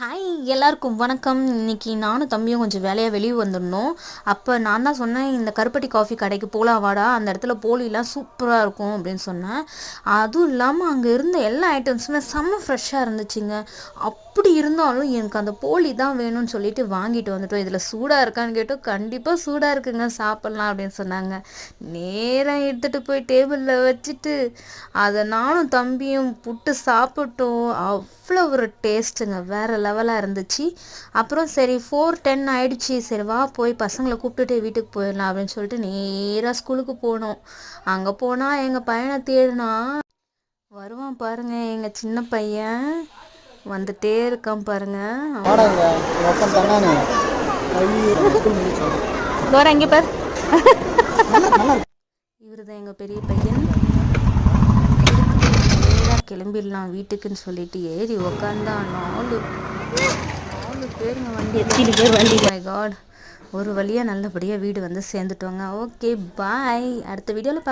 Hi எல்லாருக்கும் வணக்கம். இன்னைக்கு நானும் தம்பியும் கொஞ்சம் வேலையாக வெளியே வந்திருந்தோம். அப்போ நான் தான் சொன்னேன், இந்த கருப்பட்டி காஃபி கடைக்கு போகலாம் வாடா, அந்த இடத்துல போலிலாம் சூப்பராக இருக்கும் அப்படின்னு சொன்னேன். அதுவும் இல்லாமல் அங்கே இருந்த எல்லா ஐட்டம்ஸுமே செம்ம ஃப்ரெஷ்ஷாக இருந்துச்சுங்க. அப்படி இருந்தாலும் எனக்கு அந்த போலி தான் வேணும்னு சொல்லிட்டு வாங்கிட்டு வந்துட்டோம். இதில் சூடாக இருக்கான்னு கேட்டோம். கண்டிப்பாக சூடாக இருக்குங்க, சாப்பிட்லாம் அப்படின்னு சொன்னாங்க. நேராக எடுத்துகிட்டு போய் டேபிளில் வச்சுட்டு அதை நானும் தம்பியும் புட்டு சாப்பிட்டோம். அவ்வளோ ஒரு டேஸ்ட்டுங்க, வேறு லெவலாக இருந்துச்சு. அப்புறம் சரி 4:10 ஆயிடுச்சு, சரி வா போய் பசங்களை கூப்பிட்டுட்டு வீட்டுக்கு போயிடலாம் அப்படின்னு சொல்லிட்டு நேராக ஸ்கூலுக்கு போனோம். அங்கே போனால் எங்கள் பையனை தேடினா வருவான் பாருங்க, எங்கள் சின்ன பையன் வந்துட்டே இருக்கான் பாருங்க. அங்கே பாரு, இவரு தான் எங்கள் பெரிய பையன். கிளம்பிடலாம் வீட்டுக்குன்னு சொல்லிட்டு ஏறி உக்காந்தா நாலு பேருங்க வண்டி, எத்தனை பேர் வண்டி. மை காட், ஒரு வழியாக நல்லபடியாக வீடு வந்து சேர்ந்துட்டோங்க. ஓகே பாய், அடுத்த வீடியோவில்